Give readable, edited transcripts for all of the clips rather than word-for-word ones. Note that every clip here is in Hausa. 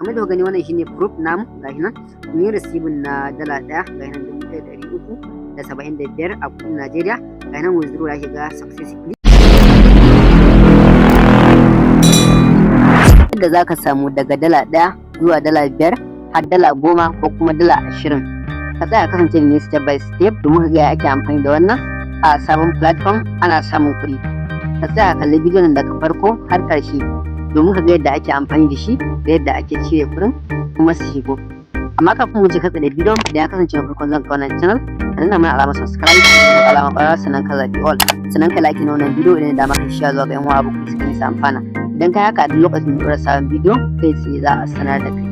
kamar da gani wannan shine proof namu gashi nan mun yi receiving na dala ɗaya gashi nan 1375 a kudin Najeriya gashi nan withdraw ya shiga successfully. Da zaka samu daga dala ɗaya zuwa dala 5 har dala 10 ko kuma dala 20. Ka tsaya kasance da ni step by step domin ka ga ake amfani da wannan a sabon platform ana samun kuɗi. Ka tsaya kalli bidiyon daga farko har ƙarshe domin ka ga yadda ake amfani da shi da yadda ake cire kuɗin kuma su shigo. Amma kafin mu je katse da bidiyon da ya kasance na farkon zan wannan channel ka danna mana alamar subscribe da alamar ƙwarar sannan ka zaɓi all sannan ka like na wannan bidiyo idan da maka share zuwa ga yan uwa abokai suka nisa amfana. Idan ka haka a duk lokacin da sabon bidiyo kai tsaye za a sanar da kai.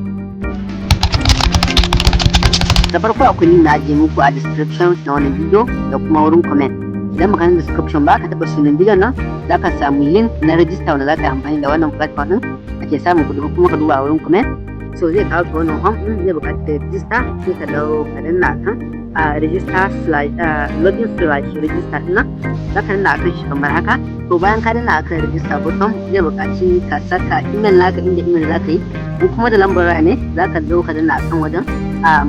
Da farko akwai link na ajiye muku a description na wannan bidiyo da kuma wurin comment. Idan baka nan description ba ka taɓa sunan bidiyon nan za ka samu link na register wanda za ka yi amfani da wannan platform ɗin ake samun kuɗi kuma ka duba a wurin comment. So zai kawo ka wannan home ɗin zai buƙaci ka register sai ka dawo ka danna kan register slash login slash register ɗin nan za ka danna akan shi kamar haka. To bayan ka danna akan register button zai buƙaci ka saka email naka inda email za ka yi ko kuma da lambar waya ne za ka zo ka danna akan wajen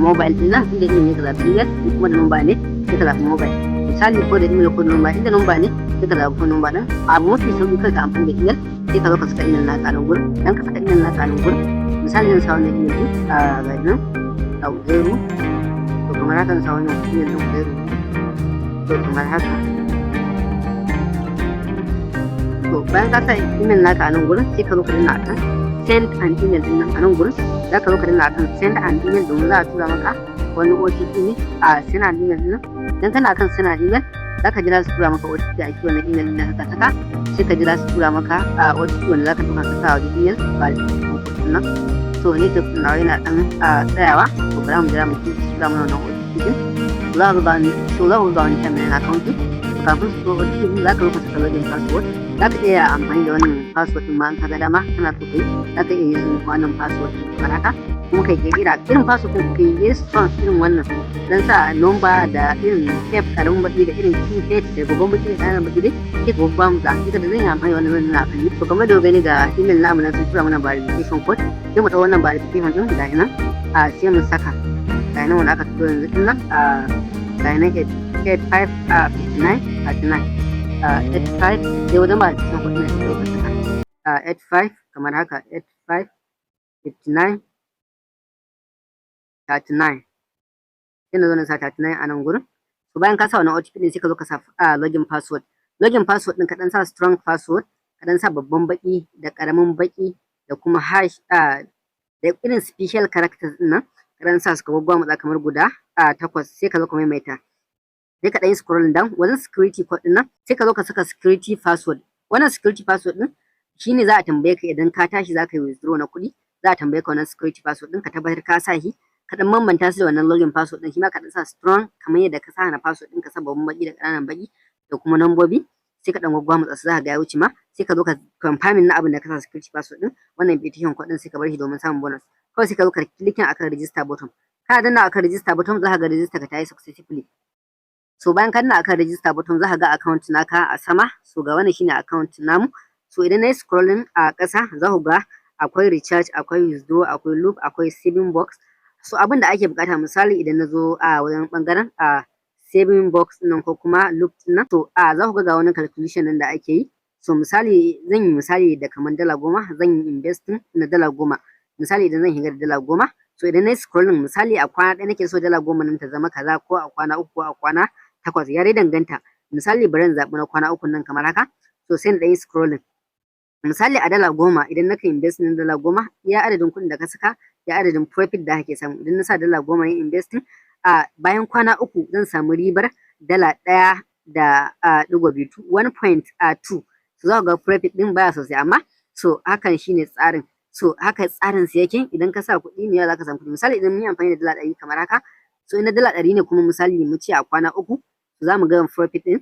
mobile ɗin nan inda email ne ka zaɓi email ko kuma da number ne sai ka zaɓi mobile. Misali ko da email ko da number inda number ne sai ka zaɓi ko number ɗin. Abu mafi sauƙi kai ka amfani da email sai ka zo ka saka email naka a nan gurin. Dan ka saka email naka a nan gurin misali zan sa wannan email ɗin ga nan Uzairu to kamar haka zan sa wannan email ɗin Uzairu to kamar haka. To bayan ka sa email naka a nan gurin sai ka zo ka danna akan send an email ɗin nan a nan gurin za ka zo ka danna akan send an email domin za a tura maka wani OTP ne a send an email ɗin nan. Dan kana kan send an email za ka jira su tura maka OTP a cikin wannan email ɗin da ka saka sai ka jira su tura maka OTP wanda za ka ɗauka ka sa a wajen email ba nan. To ne da nawa yana ɗan tsayawa to bari mu jira mu tura mana wannan OTP ɗin. Za ku ba wani kamar na account ɗin kafin su tura OTP ɗin za ka zo ka saka login password. Za ka iya amfani da wannan password ɗin ma in ka ga dama kana so kai za ka iya yin wannan password ɗin kamar haka kuma kai kirkira irin password ɗin kai yi son irin wannan dan sa number da irin step karamin baki da irin keypad da babban baki da ƙananan baki dai sai ka ba mu da ita da zan yi amfani da wannan na amfani to kamar da gani ga email namu na sun tura mana verification code sai mu ɗau wannan verification ɗin ga nan sai mu saka ga nan wanda aka tura yanzu ɗin nan ga nan 8559 85 sai wajen ba cikin kudin da suka saka 85 kamar haka 85 59 39 sai na zo na sa 39 a nan gurin. To bayan ka sa wannan OTP din sai ka zo ka sa login password din ka dan sa strong password ka dan sa babban baki da karamin baki da kuma hash da irin special characters din nan ka dan sa su ka gwagwamutsa kamar guda 8 sai ka zo ka maimaita sai ka ɗan scroll down wajen security code ɗin nan sai ka zo ka saka security password. Wannan security password ɗin shine za a tambaye ka idan ka tashi za ka yi withdraw na kuɗi za a tambaye ka wannan security password ɗin ka tabbatar ka sa shi ka ɗan bambanta su da wannan login password ɗin shi ma ka ɗan sa strong kamar yadda ka sa na password ɗin ka sa babban baki da ƙananan baki da kuma nambobi sai ka ɗan gwagwamutsa su za ka ga ya wuce ma sai ka zo ka confirming na abin da ka sa security password ɗin wannan invitation code ɗin sai ka bar shi domin samun bonus kawai sai ka zo ka clicking akan register button kana danna akan register button za ka ga register ka ta yi successfully. So bayan ka danna akan register button za ka ga account naka a sama so ga wannan shine account namu. So idan na yi scrolling a ƙasa za ku ga akwai recharge akwai withdraw akwai loop akwai saving box. So abin da ake bukata misali idan na zo a wajen bangaren saving box nan ko kuma loop nan to za ku ga wani calculation nan da ake yi. So misali zan yi misali da kamar $10 zan yi investing na $10 misali idan zan shiga da $10 so idan na yi scrolling misali a kwana ɗaya nake so $10 nan ta zama kaza ko a kwana 3 ko a kwana 8 ya dai danganta misali bari in zaɓi na kwana 3 nan kamar haka so sai na ɗan yi scrolling misali a $10 idan naka invest na $10 ya adadin kuɗin da ka saka ya adadin profit da kake samu idan na sa $10 yin investing bayan kwana 3 zan samu ribar $1.2 1.2 so za ku ga profit din baya sosai amma so hakan shine tsarin so haka tsarin su yake idan ka sa kuɗi ne za ka samu kuɗi misali idan mun yi amfani da $100 kamar haka so ina $100 ne kuma misali mu ce a kwana 3 za mu ga profit din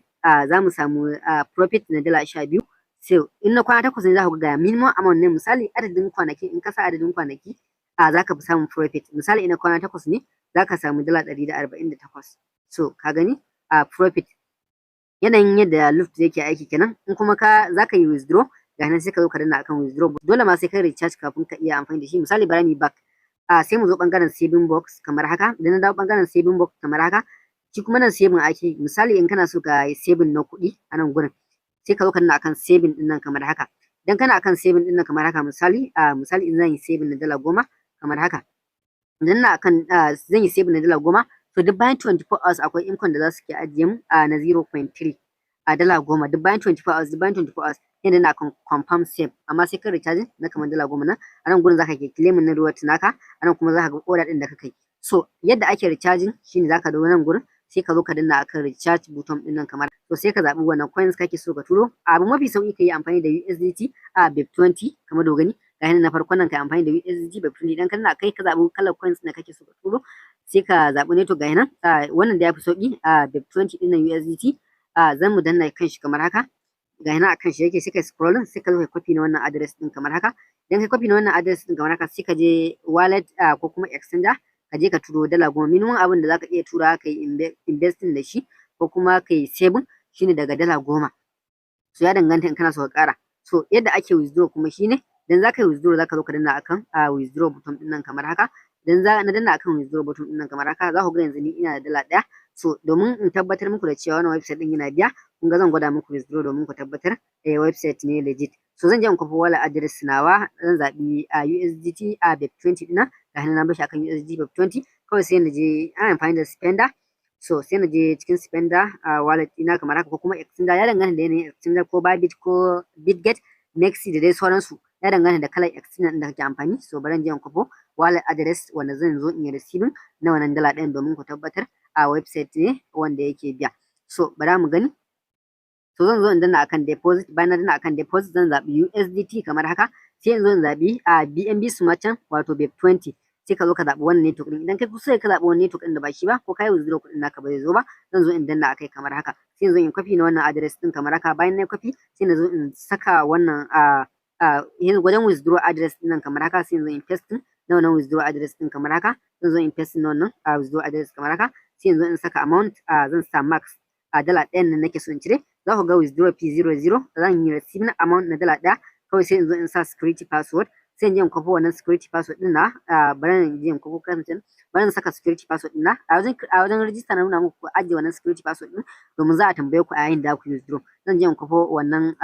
za mu samu profit na $12 so in na kwana 8 ne za ku ga minimum amount ne misali adadin kwanaki in ka sa adadin kwanaki za ka fi samun profit misali ina kwana 8 ne za ka samu $148 so ka gani profit yanayin yadda Luft yake aiki kenan in kuma za ka yi withdraw ga nan sai ka zo ka danna akan withdraw. Dole ma sai kai recharge kafin ka iya amfani da shi. Misali bara mu back sai mu zo ɓangaren saving box kamar haka. Idan na dawo ɓangaren saving box kamar haka, shi kuma nan saving ake. Misali in kana so ka yi saving na kuɗi a nan gurin, sai ka zo ka danna akan saving ɗin nan kamar haka. Idan kana akan saving ɗin nan kamar haka, misali in zan yi saving na dala 10 kamar haka. Idan na akan zan yi saving na dala 10, to duk bayan 24 hours akwai income da za su ke ajiye mu na 0.3 a dala 10 duk bayan 24 hours sai na akan confirm save, amma sai kan recharge na kamar dala 10 nan. A nan gurin zaka ke claiming na reward naka, a nan kuma zaka ga order din da ka kai. So yadda ake recharging shine zaka dawo nan gurin sai ka zo ka danna akan recharge button din nan kamar, to sai ka zaɓi wannan coins kake so ka turo. Abu mafi sauki ka yi amfani da USDT BEP20 kamar da gani ga nan na farkon nan, ka yi amfani da USDT BEP20. Idan ka danna kai ka zaɓi kalar coins da kake so ka turo, sai ka zaɓi network ga nan wannan da ya fi sauki BEP20 din nan USDT. Zan mu danna kan shi kamar haka, ga nan akan shi yake, sai ka scrolling sai ka zo ka copy na wannan address din kamar haka. Idan ka copy na wannan address din kamar haka, sai ka je wallet ko kuma exchanger, ka je ka turo dala 10. Minimum abin da zaka iya tura ka yi investing da shi ko kuma ka yi saving shine daga dala 10. So ya danganta in kana so ka ƙara. So yadda ake withdraw kuma shine, idan zaka yi withdraw zaka zo ka danna akan withdraw button din nan kamar haka. Idan na danna akan withdraw button din nan kamar haka, za ku ga yanzu ni ina da dala 1. So domin in tabbatar muku da cewa wannan website din yana biya, kun ga zan gwada muku withdraw domin ku tabbatar website ne legit. So zan je in kwafi wallet address nawa, zan zaɓi USDT BEP20 ɗin nan, ga nan na bashi akan USDT BEP20. Kawai sai na je ana amfani da spender, so sai na je cikin spender wallet ɗina kamar haka, ko kuma exchanger, ya danganta da yanayin exchanger, ko Bybit ko Bitget, Nexi da dai sauransu, ya danganta da kalar exchanger ɗin da kake amfani. So bari in je in kwafo wallet address wanda zan zo in yi receiving na wannan dala 1 domin ku tabbatar website ne wanda yake biya. So bara mu gani. So zan zo in danna akan deposit, bayan na danna akan deposit zan zaɓi USDT kamar haka, sai in zo in zaɓi BNB Smart Chain wato BEP20. sai ka zo ka zaɓi wannan network ɗin. Idan kai kusa ka zaɓi wani network ɗin da ba shi ba, ko ka yi withdraw kuɗin naka ba zai zo ba, zan zo in danna akai kamar haka. Sai in zo in copy na wannan address ɗin kamar haka. Bayan na copy sai na zo in saka wannan wajen withdraw address ɗin nan kamar haka, sai in zo in paste na wannan withdraw address ɗin kamar haka. Zan zo in paste na wannan withdraw address kamar haka. Sai in zo in saka amount, zan sa max dala 1 nan nake so in cire. Za ku ga withdraw P00, zan yi receiving amount na dala 1. Kawai sai in zo in sa security password, sai in je in kwafo wannan security password ɗin na bari in je in kwafo kasance, bari in saka security password ɗin na a wajen register na nuna muku ku ajiye wannan security password ɗin domin za a tambaye ku a yayin da ku withdraw. Zan je in kwafo wannan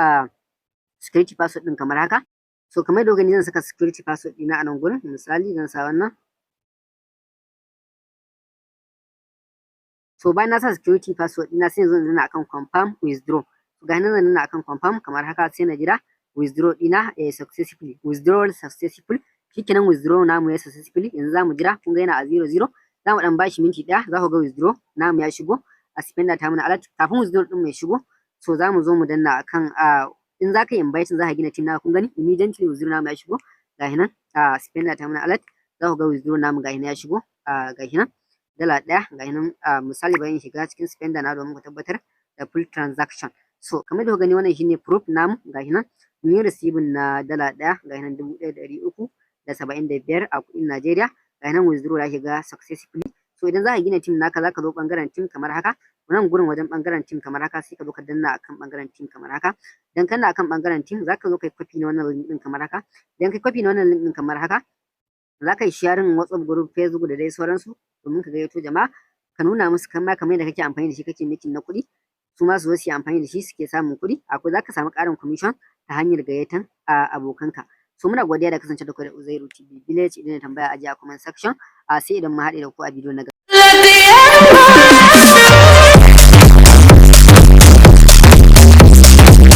security password ɗin kamar haka. So kamar yadda gani zan saka security password ɗina a nan gurin, misali zan sa wannan. So bayan na sa security password ɗina sai in zo in danna akan confirm withdraw. Ga nan zan danna akan confirm kamar haka, sai na jira withdraw ɗina successfully, withdrawal successful. Shikenan withdraw namu ya successfully. Yanzu za mu jira, kun ga yana a 00. Za mu ɗan bashi minti 1, za ku ga withdraw namu ya shigo a spender ta mana alert. Kafin withdraw ɗin mu ya shigo, so za mu zo mu danna akan in za ka yi invite za ka gina team naka, kun gani immediately withdraw namu ya shigo. Ga nan spender ta mana alert, za ku ga withdraw namu ga ya shigo ga nan dala 1 ga nan. Misali bari in shiga cikin spender na domin ku tabbatar da full transaction. So kamar da ku gani wannan shine proof namu ga nan. Mun yi receiving na dala 1 ga nan 1,375 a kuɗin Najeriya. Ga nan withdraw ya shiga successfully. So idan za ka gina team naka, za ka zo ɓangaren team kamar haka. Nan gurin wajen ɓangaren team kamar haka, sai ka zo ka danna akan ɓangaren team kamar haka. Idan kana akan ɓangaren team, za ka zo kai copy na wannan link ɗin kamar haka. Idan kai copy na wannan link ɗin kamar haka, za ka yi sharing WhatsApp group, Facebook da dai sauransu domin ka gayyato jama'a, ka nuna musu kamar yadda kake amfani da shi kake making na kuɗi, su ma su zo su yi amfani da shi suke samun kuɗi. Akwai za ka samu ƙarin commission ta hanyar gayyatan abokanka. So muna godiya da kasance da ku da Uzairu TV Village. Idan tambaya a comment section, sai idan mu haɗe da ku a bidiyo na gaba.